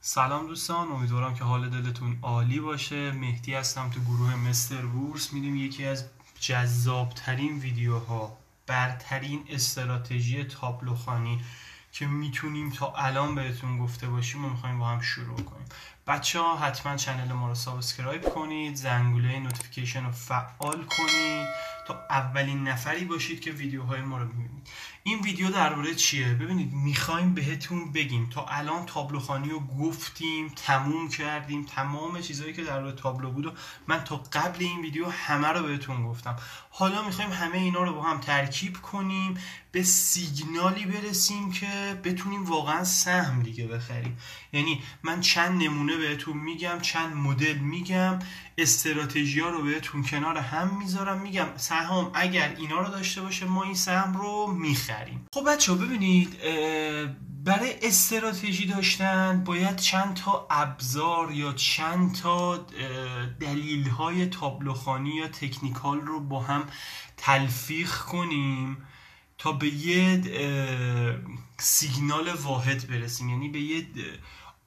سلام دوستان، امیدوارم که حال دلتون عالی باشه. مهدی هستم تو گروه مستر بورس. میریم یکی از جذابترین ویدیوها، برترین استراتژی تابلوخوانی که میتونیم تا الان بهتون گفته باشیم و میخوایم با هم شروع کنیم. بچه ها حتما چنل ما رو سابسکرایب کنید، زنگوله نوتیفیکیشن رو فعال کنید تا اولین نفری باشید که ویدیوهای ما رو ببینید. این ویدیو درباره چیه؟ ببینید، میخوایم بهتون بگیم تا الان تابلوخوانی رو گفتیم، تموم کردیم، تمام چیزهایی که درباره تابلو بود و من تا قبل این ویدیو همه رو بهتون گفتم. حالا میخوایم همه اینا رو با هم ترکیب کنیم، به سیگنالی برسیم که بتونیم واقعا سهم دیگه بخریم. یعنی من چند نمونه بهتون میگم، چند مدل میگم، استراتژی ها رو بهتون کنار هم میذارم، میگم سهام اگر اینا رو داشته باشه ما این سهم رو میخریم. خب بچه ها ببینید، برای استراتژی داشتن باید چند تا ابزار یا چند تا دلیل های تابلوخوانی یا تکنیکال رو با هم تلفیق کنیم تا به یه سیگنال واحد برسیم، یعنی به یه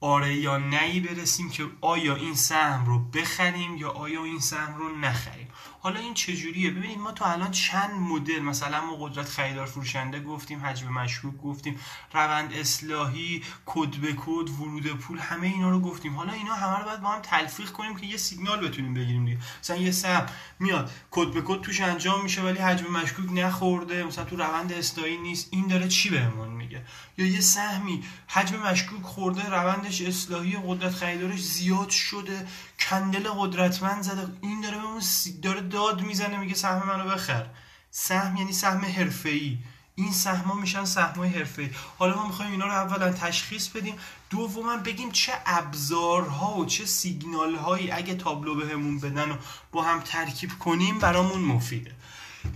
آره یا نهی برسیم که آیا این سهم رو بخریم یا آیا این سهم رو نخریم. حالا این چجوریه؟ ببینید، ما تا الان چند مدل، مثلا ما قدرت خریدار فروشنده گفتیم، حجم مشکوک گفتیم، روند اصلاحی، کد به کد، ورود پول، همه اینا رو گفتیم. حالا اینا همه رو باید با هم تلفیق کنیم که یه سیگنال بتونیم بگیریم دیگه. مثلا یه سهم میاد کد به کد توش انجام میشه ولی حجم مشکوک نخورده، مثلا تو روند اصلاحی نیست، این داره چی بهمون میگه؟ یا یه سهمی حجم مشکوک خورده، روندش اصلاحی، قدرت خریدارش زیاد شده، کندل قدرتمند زده، این داره بهمون داد میزنه، میگه سهم منو بخر. سهم یعنی سهم حرفه‌ای، این سهم‌ها میشن سهم‌های حرفه‌ای. حالا ما می‌خوایم اینا رو اولا تشخیص بدیم، دوما بگیم چه ابزارها و چه سیگنال‌هایی اگه تابلو بهمون بدن و با هم ترکیب کنیم برامون مفیده.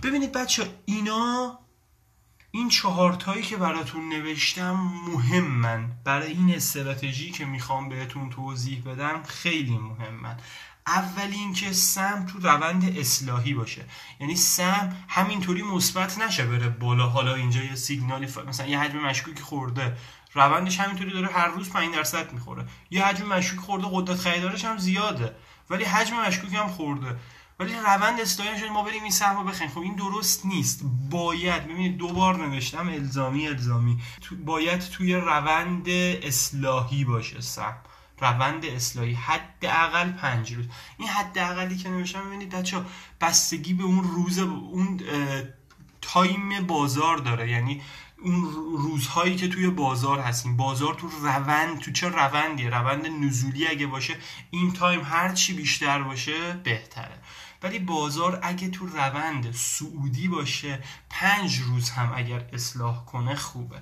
ببینید بچه، این 4 تایی که براتون نوشتم مهمن برای این استراتژی که میخوام بهتون توضیح بدم، خیلی مهمن. اول اینکه سهم تو روند اصلاحی باشه، یعنی سهم همینطوری مثبت نشه بره بالا. حالا اینجا یه سیگنالی مثلا یه حجم مشکوکی خورده، روندش همینطوری داره هر روز 5% میخوره. یه حجم مشکوک خورده، قدرت خریدارش هم زیاده ولی حجم مشکوکی هم خورده، ولی روند اصلاحی شده ما بریم این سهم رو بخریم. خب این درست نیست. باید، ببینید دوبار نوشتم، الزامی باید توی روند اصلاحی باشه سهم، روند اصلاحی حداقل 5 روز. این حداقلی که نوشتم ببینید بچه‌ها بستگی به اون روز، اون تایم بازار داره، یعنی اون روزهایی که توی بازار هستیم. بازار تو چه روندیه؟ روند نزولی اگه باشه این تایم هر چی بیشتر باشه بهتره، ولی بازار اگه تو روند صعودی باشه 5 روز هم اگر اصلاح کنه خوبه.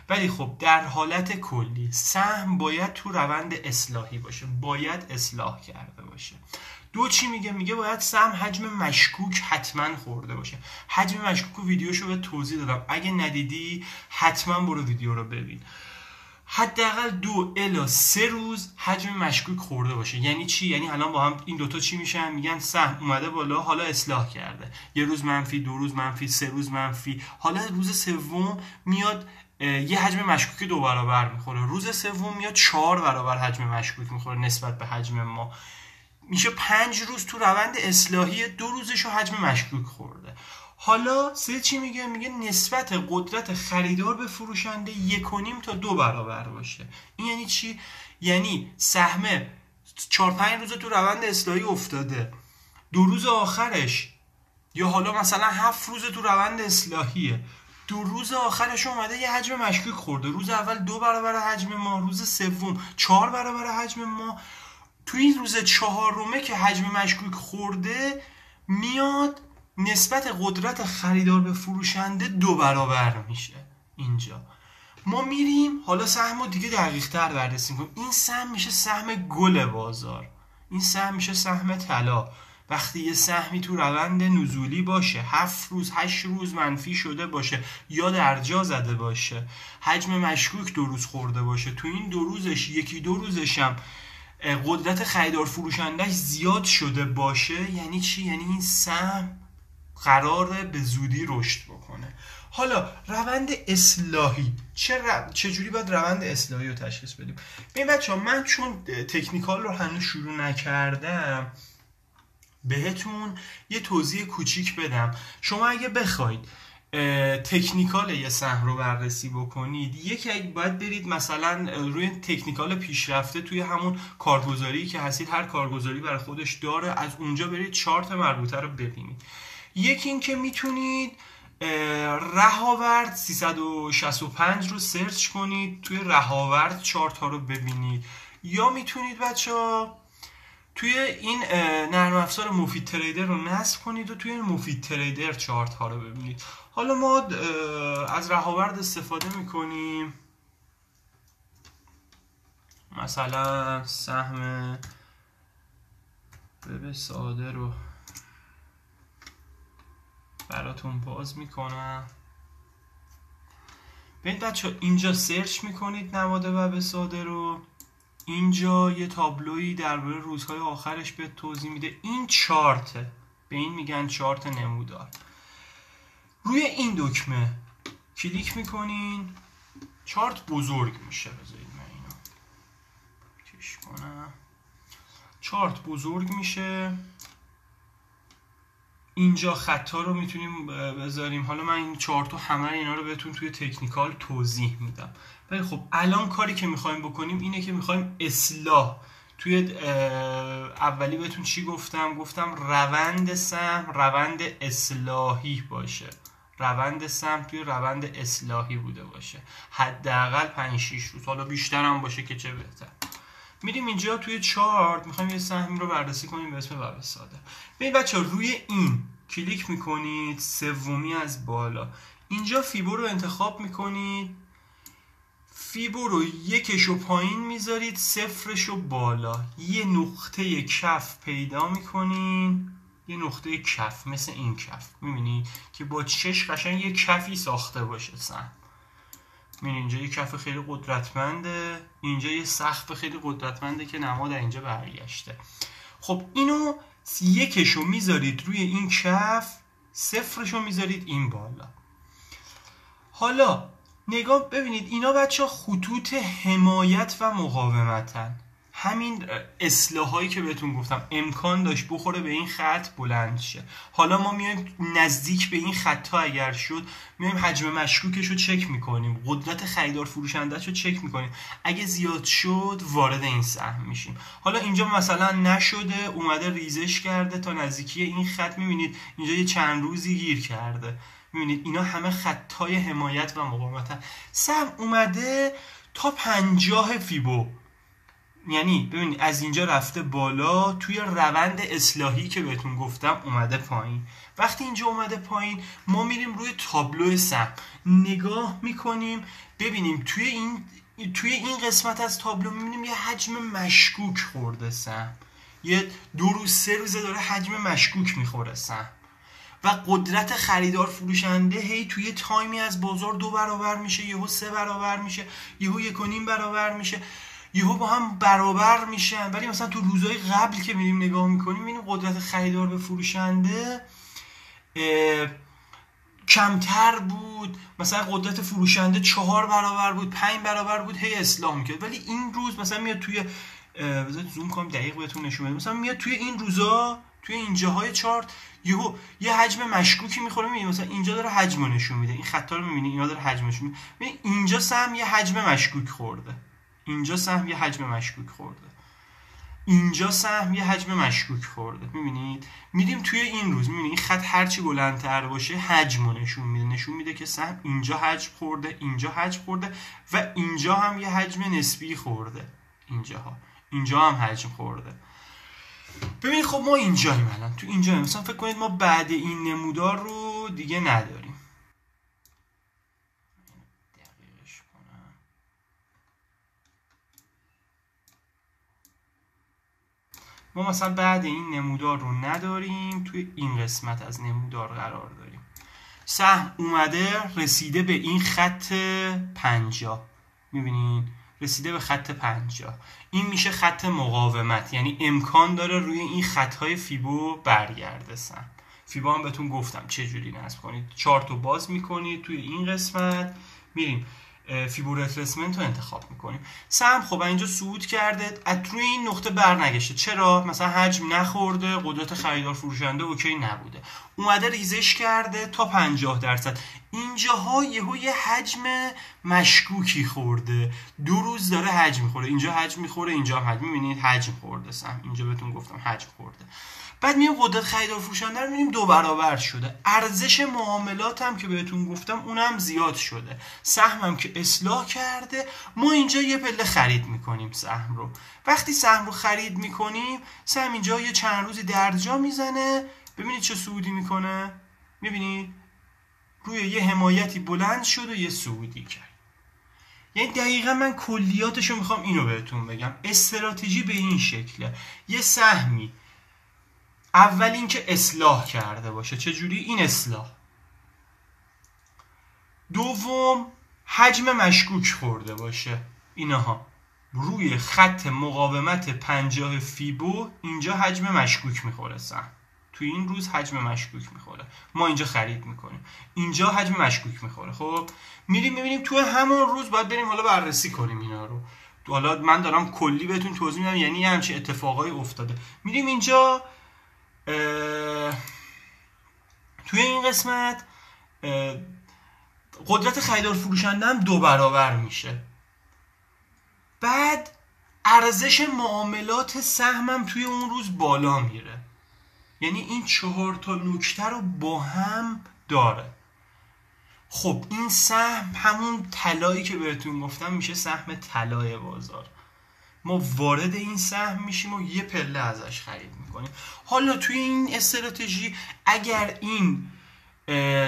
ولی خب در حالت کلی سهم باید تو روند اصلاحی باشه، باید اصلاح کرده باشه. دو چی میگه باید سهم حجم مشکوک حتما خورده باشه. حجم مشکوک و ویدیوشو به توضیح دادم، اگه ندیدی حتما برو ویدیو رو ببین. حداقل 2 الی 3 روز حجم مشکوک خورده باشه. یعنی چی؟ یعنی الان با هم این دوتا چی میشن؟ میگن سهم اومده بالا، حالا اصلاح کرده، یه روز منفی، 2 روز منفی، 3 روز منفی، حالا روز سوم میاد یه حجم مشکوک 2 برابر میخوره، روز سوم میاد 4 برابر حجم مشکوک میخوره نسبت به حجم ما، میشه 5 روز تو روند اصلاحی، 2 روزشو حجم مشکوک خورده. حالا سه چی میگه نسبت قدرت خریدار به فروشنده 1.5 تا 2 برابر باشه. این یعنی چی؟ یعنی سهم 4-5 روز تو روند اصلاحی افتاده، 2 روز آخرش یا حالا مثلا 7 روز تو روند اصلاحیه، 2 روز آخرش اومده یه حجم مشکوک خورده. روز اول 2 برابر حجم ما، روز سوم 4 برابر حجم ما. تو این روز 4 که حجم مشکوک خورده میاد نسبت قدرت خریدار به فروشنده 2 برابر میشه. اینجا ما میریم حالا سهم رو دیگه دقیق تر بررسی کنیم. این سهم میشه سهم گل بازار، این سهم میشه سهم طلا. وقتی یه سهمی تو روند نزولی باشه، 7 روز 8 روز منفی شده باشه یا درجا زده باشه، حجم مشکوک 2 روز خورده باشه، تو این 2 روزش 1-2 روزش هم قدرت خریدار فروشندهش زیاد شده باشه، یعنی چی؟ یعنی این سهم قراره به زودی رشد بکنه. حالا روند اصلاحی چجوری باید روند اصلاحی رو تشخیص بدیم؟ ببین بچه‌ها، من چون تکنیکال رو هنوز شروع نکردم بهتون یه توضیح کوچیک بدم. شما اگه بخواید تکنیکال یه سهم رو بررسی بکنید، یکی باید برید مثلا روی تکنیکال پیشرفته توی همون کارگزاری که هستید، هر کارگزاری برای خودش داره، از اونجا برید چارت مربوطه رو ببینید. یکی این که میتونید رهاورد 365 رو سرچ کنید، توی رهاورد چارت ها رو ببینید، یا میتونید بچه‌ها توی این نرم افزار مفید تریدر رو نصب کنید و توی این مفید تریدر چارت ها رو ببینید. حالا ما از رهاورد استفاده میکنیم، مثلا سهم وب ساده رو براتون باز میکنم. ببینید بچه، اینجا سرچ میکنید نماد وب ساده رو، اینجا یه تابلویی درباره روزهای آخرش به توضیح میده. این چارته، به این میگن چارت نمودار. روی این دکمه کلیک میکنین، چارت بزرگ میشه. بذارید من اینو کش کنم. چارت بزرگ میشه. اینجا خطا رو میتونیم بذاریم. حالا من این چارت و همه اینا رو بهتون توی تکنیکال توضیح میدم. ولی خب الان کاری که میخوایم بکنیم اینه که میخوایم اصلاح. توی اولی بهتون چی گفتم؟ گفتم روند سهم روند اصلاحی باشه. روند سهم توی روند اصلاحی بوده باشه، حداقل 5-6 روز، حالا بیشتر هم باشه که چه بهتر. میریم اینجا توی چارت میخوایم یه سهم رو بررسی کنیم به اسم وب ساده. ببین بچه‌ها، روی این کلیک میکنید، سومی از بالا، اینجا فیبو رو انتخاب میکنید. فیبو رو 1 پایین میذارید، 0 بالا. یه نقطه کف پیدا میکنین، یه نقطه کف مثل این کف، میبینی که با چش قشنگ یه کفی ساخته باشه سهم. میبینی اینجا یه کف خیلی قدرتمنده، اینجا یه سقف خیلی قدرتمنده که نماد اینجا برگشته. خب اینو 1 میذارید روی این کف، 0 میذارید این بالا. حالا نگاه ببینید، اینا بچه خطوط حمایت و مقاومتن. همین اصلاحایی که بهتون گفتم امکان داشت بخوره به این خط بلند شه. حالا ما میایم نزدیک به این خطا اگر شد، میایم حجم مشکوکش رو چک میکنیم، قدرت خریدار فروشنده‌اش رو چک میکنیم. اگه زیاد شد وارد این سهم میشیم. حالا اینجا مثلا نشده، اومده ریزش کرده تا نزدیکی این خط، میبینید اینجا یه چند روزی گیر کرده. میبینید اینا همه خطای حمایت و مقاومتن. سهم اومده تا 50 فیبو، یعنی ببینید از اینجا رفته بالا، توی روند اصلاحی که بهتون گفتم اومده پایین. وقتی اینجا اومده پایین، ما میریم روی تابلو سهم نگاه میکنیم، ببینیم توی این قسمت از تابلو میبینیم یه حجم مشکوک خورده سهم. یه 2 روز 3 روزه داره حجم مشکوک میخوره سهم و قدرت خریدار فروشنده هی توی تایمی از بازار 2 برابر میشه، یهو 3 برابر میشه، یهو 1.5 برابر میشه، یهو با هم برابر میشن. ولی مثلا تو روزهای قبل که میریم نگاه میکنیم، میبینیم قدرت خریدار به فروشنده کمتر بود، مثلا قدرت فروشنده 4 برابر بود، 5 برابر بود، هی اصلاح میکرد. ولی این روز مثلا میاد توی بذارید زوم کنم دقیق بهتون نشون بدم، مثلا میاد توی این روزا، توی این جاهای چارت یهو یه حجم مشکوکی میخوره. میبینید مثلا اینجا داره حجم نشون میده، این خطا رو میبینید اینا داره حجم نشون میده. ببین اینجا سهم یه حجم مشکوک خورده، اینجا سهم یه حجم مشکوک خورده، اینجا سهم یه حجم مشکوک خورده. میبینید میریم توی این روز، میبینید این خط هرچی بلندتر باشه حجم رو نشون میده که سهم اینجا حجم خورده، اینجا حجم خورده و اینجا هم یه حجم نسبی خورده، اینجا هم حجم خورده. ببینید خب ما اینجاییم، الان تو اینجاییم. مثلا فکر کنید ما بعد این نمودار رو دیگه نداریم. دقیقش کنم. ما مثلا بعد این نمودار رو نداریم، توی این قسمت از نمودار قرار داریم. سهم اومده رسیده به این خط 50، میبینید رسیده به خط 50. این میشه خط مقاومت، یعنی امکان داره روی این خطهای فیبو برگرده سهم. فیبو هم بهتون گفتم چه جوری نصب کنید. چارت رو باز میکنید، توی این قسمت میریم فیبو ریترسمنت رو انتخاب میکنیم. سهم خب اینجا صعود کرده، از روی این نقطه برنگشته. چرا؟ مثلا حجم نخورده، قدرت خریدار فروشنده اوکی نبوده، اومده ریزش کرده تا 50%. اینجاها یه حجم مشکوکی خورده، 2 روز داره حجم میخوره، اینجا حجم میخوره، اینجا هم حجم، میبینید حجم خورده سهم، اینجا بهتون گفتم حجم خورده. بعد میام قدرت خریدار فروشنده رو میبینیم 2 برابر شده. ارزش معاملات هم که بهتون گفتم اونم زیاد شده. سهم هم که اصلاح کرده، ما اینجا یه پله خرید میکنیم سهم رو. وقتی سهم رو خرید میکنیم، سهم اینجا یه چند روزی درجا میزنه، ببینید چه صعودی میکنه، میبینید روی یه حمایتی بلند شد و یه صعودی کرد. یعنی دقیقا من کلیاتشو میخوام اینو بهتون بگم. استراتژی به این شکله، یه سهمی اول این که اصلاح کرده باشه. چجوری این اصلاح؟ دوم حجم مشکوک خورده باشه. اینها روی خط مقاومت 50 فیبو اینجا حجم مشکوک میخوره سهم. توی این روز حجم مشکوک میخوره، ما اینجا خرید میکنیم، اینجا حجم مشکوک میخوره. خب میریم میبینیم توی همون روز باید بریم حالا بررسی کنیم اینا رو. حالا من دارم کلی بهتون توضیح میدم، یعنی همچین اتفاقای افتاده. میریم اینجا توی این قسمت قدرت خریدار فروشنده هم 2 برابر میشه. بعد ارزش معاملات سهمم توی اون روز بالا میره. یعنی این 4 تا نکته رو با هم داره. خب این سهم همون طلایی که بهتون گفتم میشه سهم طلای بازار. ما وارد این سهم میشیم و یه پله ازش خرید میکنیم. حالا توی این استراتژی اگر این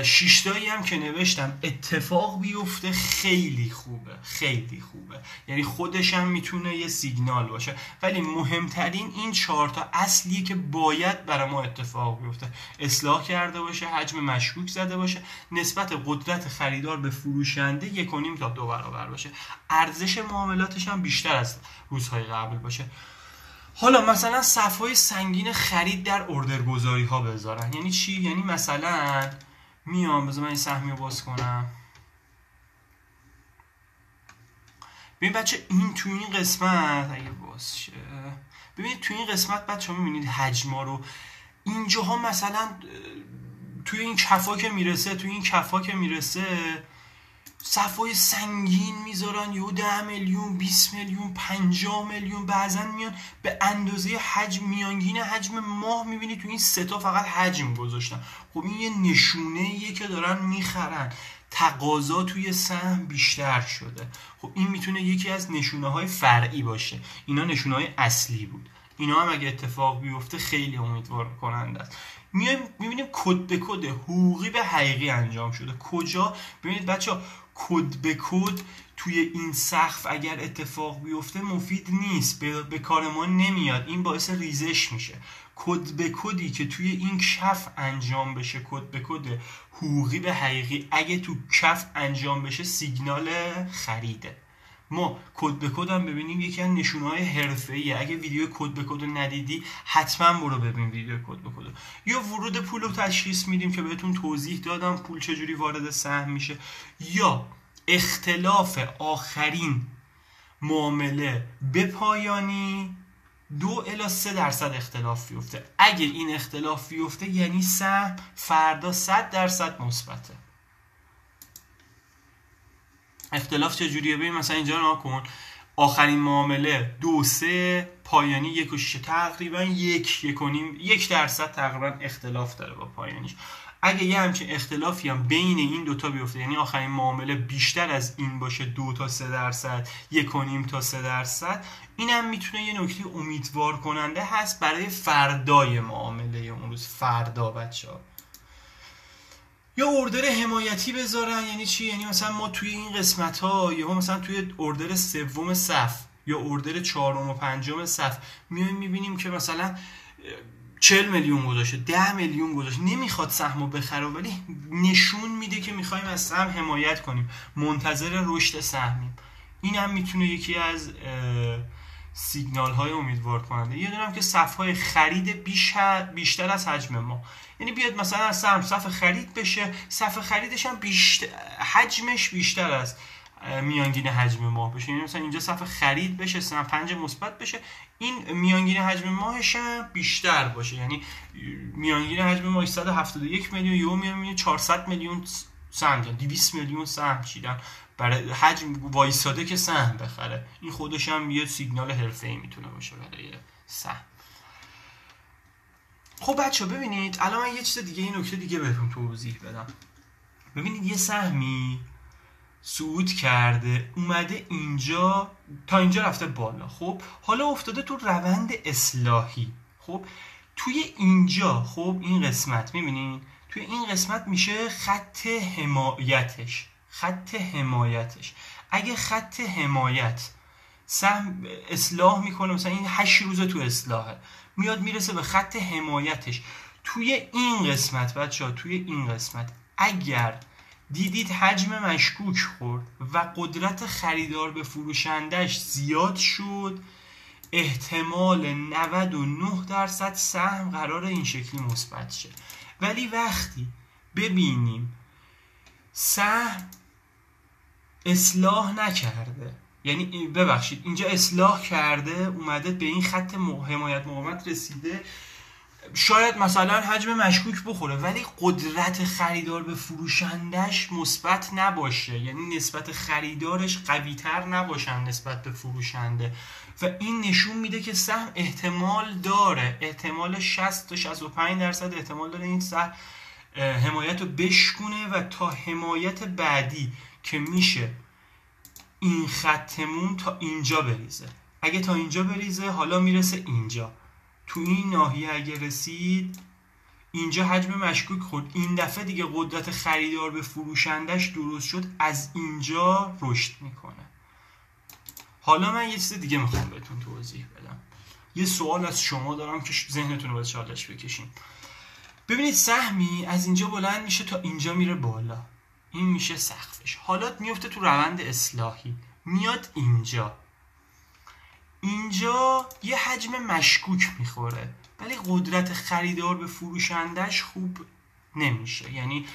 6 تایی هم که نوشتم اتفاق بیفته، خیلی خوبه، خیلی خوبه. یعنی خودش هم میتونه یه سیگنال باشه، ولی مهمترین این 4 تا اصلیه که باید برای ما اتفاق بیفته. اصلاح کرده باشه، حجم مشکوک زده باشه، نسبت قدرت خریدار به فروشنده 1.5 تا 2 برابر باشه، ارزش معاملاتش هم بیشتر از روزهای قبل باشه. حالا مثلا صفهای سنگین خرید در اوردرگذاری ها بذارن. یعنی چی؟ یعنی مثلا میام، بذار من این سهمی رو باز کنم. ببین بچه، این تو این قسمت اگه باز شه، ببینید تو این قسمت بچه ها میبینید حجما رو. اینجاها مثلا توی این کفا که میرسه صفای سنگین میذارن، یه 10 میلیون، 20 میلیون، 50 میلیون، بعضن میان به اندازه حجم، میانگین حجم ماه میبینی تو این 3 تا فقط حجم گذاشتن. خب این یه نشونه ایه که دارن میخرن، تقاضا توی سهم بیشتر شده. خب این میتونه یکی از نشونه های فرعی باشه. اینا نشونه های اصلی بود. اینا هم اگه اتفاق بیفته خیلی امیدوار کننده است. میبینیم کد به کد، حقوقی به حقیقی انجام شده. کجا؟ ببینید بچه‌ها، کد به کد توی این سقف اگر اتفاق بیفته مفید نیست، به کار ما نمیاد، این باعث ریزش میشه. کد به کدی که توی این کف انجام بشه، کد به کد حقوقی به حقیقی، اگه تو کف انجام بشه سیگنال خریده. ما کد به کد هم ببینیم یکی از نشونه‌های حرفه‌ایه. اگه ویدیو کد به کد رو ندیدی حتما برو ببین ویدیو کد به کد. یا ورود پول رو تشخیص میدیم که بهتون توضیح دادم پول چجوری وارد سهم میشه. یا اختلاف آخرین معامله به پایانی 2 الی 3% اختلاف بیفته. اگه این اختلاف بیفته یعنی سهم فردا 100% مثبته. اختلاف چجوریه؟ ببین مثلا اینجا نگاه کن، آخرین معامله 2-3، پایانی 1.6، تقریبا 1.5% تقریبا اختلاف داره با پایانیش. اگه یه همچین اختلافی هم بین این دوتا بیفته، یعنی آخرین معامله بیشتر از این باشه 2 تا 3%، 1.5 تا 3%، اینم میتونه یه نکته امیدوار کننده هست برای فردای معامله اون روز. فردا بچه‌ها یا اوردر حمایتی بذارن. یعنی چی؟ یعنی مثلا ما توی این قسمت ها یا مثلا توی اوردر سوم صف یا اوردر 4 و 5 صف میایم میبینیم که مثلا 40 میلیون گذاشته، 10 میلیون گذاشته، نمیخواد سهمو بخره ولی نشون میده که میخوایم از سهم حمایت کنیم، منتظر رشد سهمیم. این هم میتونه یکی از سیگنال های امیدوار کننده. یه دونم که صفهای خرید بیشتر از حجم ما، یعنی بیاد مثلا سهم صف خرید بشه، صف خریدش هم حجمش بیشتر از میانگین حجم ماه بشه. یعنی مثلا اینجا صف خرید بشه، سهم 5 مثبت بشه، این میانگین حجم ماهش هم بیشتر باشه. یعنی میانگین حجم ماه 171 میلیون، یهو میاد 400 میلیون سهم، 200 میلیون سهم چیدن برای حجم وایساده که سهم بخره. این خودش هم یه سیگنال حرفه‌ای میتونه باشه برای سهم. خب بچه ببینید الان من یه چیز دیگه، این نکته دیگه بهتون توضیح بدم. ببینید یه سهمی صعود کرده اومده اینجا، تا اینجا رفته بالا، خب حالا افتاده تو روند اصلاحی. خب توی اینجا، خب این قسمت میبینین توی این قسمت میشه خط حمایتش. اگه خط حمایت سهم اصلاح میکنه، مثلا این 8 روزه تو اصلاحه، میاد میرسه به خط حمایتش توی این قسمت. بچه ها توی این قسمت اگر دیدید حجم مشکوک خورد و قدرت خریدار به فروشندش زیاد شد، احتمال 99% سهم قرار این شکلی مثبت شه. ولی وقتی ببینیم سهم اصلاح نکرده، یعنی ببخشید اینجا اصلاح کرده اومده به این خط حمایت مقاومت رسیده، شاید مثلا حجم مشکوک بخوره ولی قدرت خریدار به فروشندش مثبت نباشه، یعنی نسبت خریدارش قوی تر نباشن نسبت به فروشنده، و این نشون میده که سهم احتمال داره، احتمال 60 تا 65% احتمال داره این سهم حمایت رو بشکونه و تا حمایت بعدی که میشه این خطمون تا اینجا بریزه. اگه تا اینجا بریزه حالا میرسه اینجا، تو این ناحیه اگه رسید اینجا حجم مشکوک خورد، این دفعه دیگه قدرت خریدار به فروشندش درست شد، از اینجا رشد میکنه. حالا من یه چیز دیگه میخوام بهتون توضیح بدم. یه سوال از شما دارم که ذهنتون رو به چالش بکشین. ببینید سهمی از اینجا بلند میشه تا اینجا میره بالا، این میشه سقفش. حالا میفته تو روند اصلاحی، میاد اینجا یه حجم مشکوک میخوره ولی قدرت خریدار به فروشندش خوب نمیشه، یعنی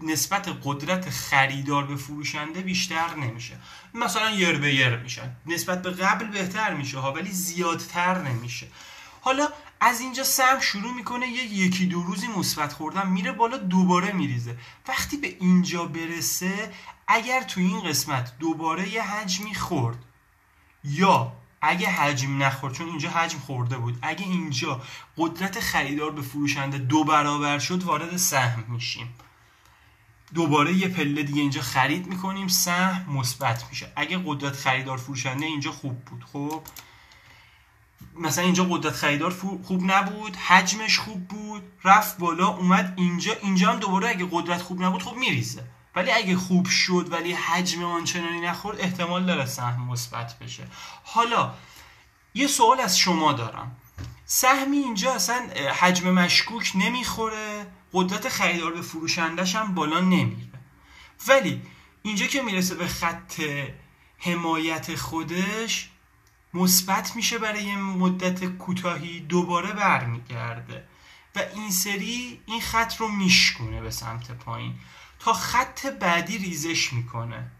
نسبت قدرت خریدار به فروشنده بیشتر نمیشه، مثلا یر به یر میشن، نسبت به قبل بهتر میشه ها ولی زیادتر نمیشه. حالا از اینجا سهم شروع میکنه یکی دو روزی مثبت خوردن، میره بالا، دوباره میریزه. وقتی به اینجا برسه اگر تو این قسمت دوباره یه حجمی خورد، یا اگه حجم نخورد چون اینجا حجم خورده بود، اگه اینجا قدرت خریدار به فروشنده 2 برابر شد وارد سهم میشیم، دوباره یه پله دیگه اینجا خرید میکنیم، سهم مثبت میشه. اگه قدرت خریدار فروشنده اینجا خوب بود، خب مثلا اینجا قدرت خریدار خوب نبود، حجمش خوب بود، رفت بالا اومد اینجا هم دوباره اگه قدرت خوب نبود خب میریزه، ولی اگه خوب شد ولی حجم آنچنانی نخورد احتمال داره سهم مثبت بشه. حالا یه سوال از شما دارم، سهمی اینجا اصلا حجم مشکوک نمیخوره، قدرت خریدار به فروشندش هم بالا نمیره، ولی اینجا که میرسه به خط حمایت خودش مثبت میشه برای یه مدت کوتاهی، دوباره برمیگرده و این سری این خط رو میشکونه به سمت پایین تا خط بعدی ریزش میکنه.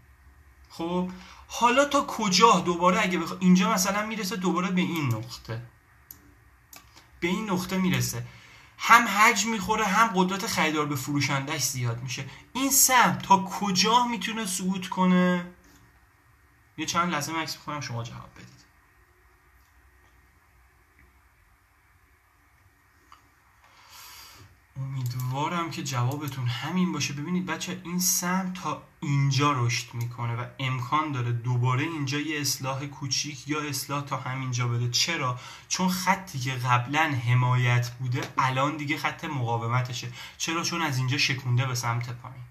خب حالا تا کجا دوباره اگه اینجا مثلا میرسه دوباره به این نقطه میرسه، هم حجم میخوره هم قدرت خریدار به فروشندش زیاد میشه. این سهم تا کجا میتونه صعود کنه؟ یه چند لحظه مکس میکنم شما جواب بدید. امیدوارم که جوابتون همین باشه. ببینید بچه این سهم تا اینجا رشد میکنه و امکان داره دوباره اینجا یه اصلاح کوچیک یا اصلاح تا همینجا بده. چرا؟ چون خطی که قبلا حمایت بوده الان دیگه خط مقاومتشه. چرا؟ چون از اینجا شکونده به سمت پایین.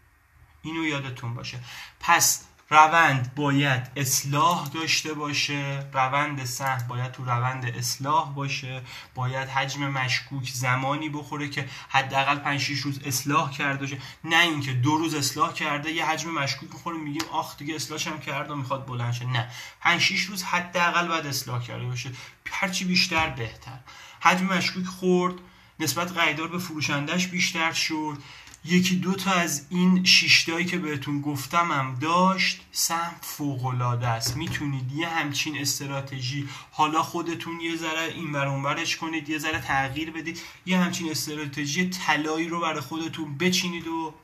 اینو یادتون باشه. پس روند باید اصلاح داشته باشه، روند سهم باید تو روند اصلاح باشه، باید حجم مشکوک زمانی بخوره که حداقل 5-6 روز اصلاح کرده باشه، نه اینکه 2 روز اصلاح کرده یه حجم مشکوک میخوره میگیم آخ دیگه اصلاحش هم کرده و میخواد بلند شه. نه، 5-6 روز حداقل باید اصلاح کرده باشه، هرچی بیشتر بهتر. حجم مشکوک خورد، نسبت خریدار به فروشندش بیشتر شد، یکی دو تا از این 6 تایی که بهتون گفتم هم داشت. سهم فوق‌العاده است. میتونید یه همچین استراتژی، حالا خودتون یه ذره این ور اون ورش کنید، یه ذره تغییر بدید، یه همچین استراتژی طلایی رو برای خودتون بچینید و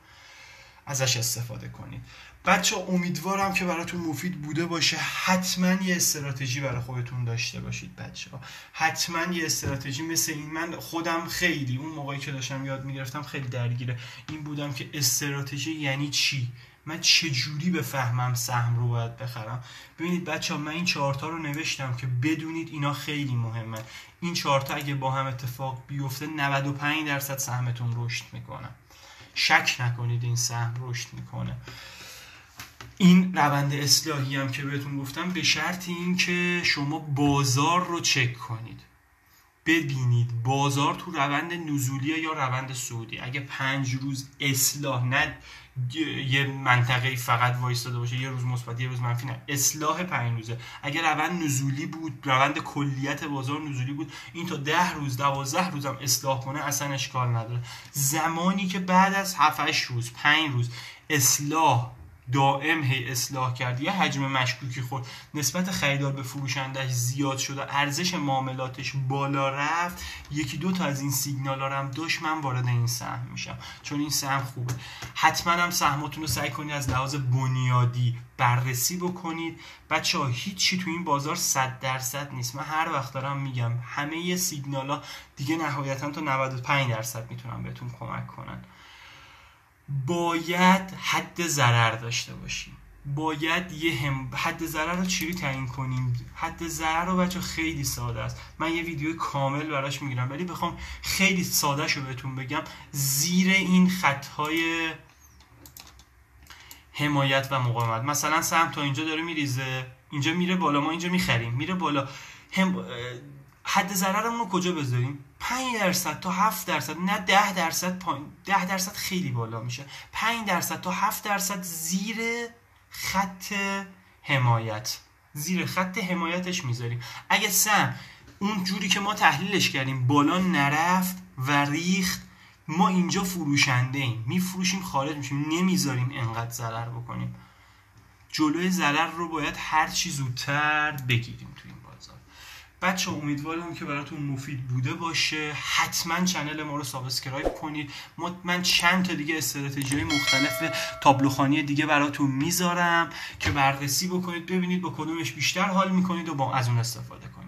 ازش استفاده کنید. بچه امیدوارم که براتون مفید بوده باشه. حتما یه استراتژی برای خودتون داشته باشید بچه ها. حتما یه استراتژی مثل این. من خودم خیلی اون موقعی که داشتم یاد میگرفتم خیلی درگیره این بودم که استراتژی یعنی چی، من چجوری بفهمم سهم رو باید بخرم. ببینید بچه ها، من این 4 تا رو نوشتم که بدونید اینا خیلی مهمه. این 4 تا اگه با هم اتفاق بیفته 95% سهمتون رشد میکنه. شک نکنید این سهم رشد میکنه. این روند اصلاحی هم که بهتون گفتم به شرط این که شما بازار رو چک کنید، ببینید بازار تو روند نزولیه یا روند صعودی. اگه 5 روز اصلاح، نه یه منطقه فقط وایستاده باشه، یه روز مثبت یه روز منفی، نه، اصلاح 5 روزه. اگه روند نزولی بود، روند کلیت بازار نزولی بود، این تا 10 روز 12 روز هم اصلاح کنه اصلا اشکال نداره. زمانی که بعد از 7-8 روز 5 روز اصلاح دائم هی اصلاح کرد، یا حجم مشکوکی خورد، نسبت خریدار به فروشندش زیاد شد و ارزش معاملاتش بالا رفت، یکی دو تا از این سیگنالا رو هم داشت، من وارد این سهم میشم، چون این سهم خوبه. حتما هم سهماتون رو سعی کنید از لحاظ بنیادی بررسی بکنید. بچه ها هیچی تو این بازار 100% نیست. من هر وقت دارم میگم همه سیگنالا دیگه نهایتا تا 95% میتونن بهتون کمک کنن. باید حد ضرر داشته باشیم. باید حد ضرر رو چجوری تعیین کنیم؟ حد ضرر رو بچه خیلی ساده است. من یه ویدیو کامل براش میگیرم، ولی بخوام خیلی ساده شو بهتون بگم، زیر این خطهای حمایت و مقاومت. مثلا سهم تا اینجا داره میریزه، اینجا میره بالا، ما اینجا میخریم، میره بالا. حد ضررمون رو کجا بذاریم؟ 5% تا 7%، نه 10%. 10% خیلی بالا میشه. 5% تا 7% زیر خط حمایت، زیر خط حمایتش میذاریم. اگه سهم اون جوری که ما تحلیلش کردیم بالا نرفت و ریخت، ما اینجا فروشنده ایم، میفروشیم، خارج میشیم، نمیذاریم انقدر ضرر بکنیم. جلوی ضرر رو باید هر چی زودتر بگیریم تو این بازار. بچه امیدوارم که براتون مفید بوده باشه. حتما چنل ما رو سابسکرایب کنید. من چند تا دیگه استراتژی‌های مختلف تابلوخوانی دیگه براتون میذارم که بررسی بکنید، ببینید با کدومش بیشتر حال میکنید و با از اون استفاده کنید.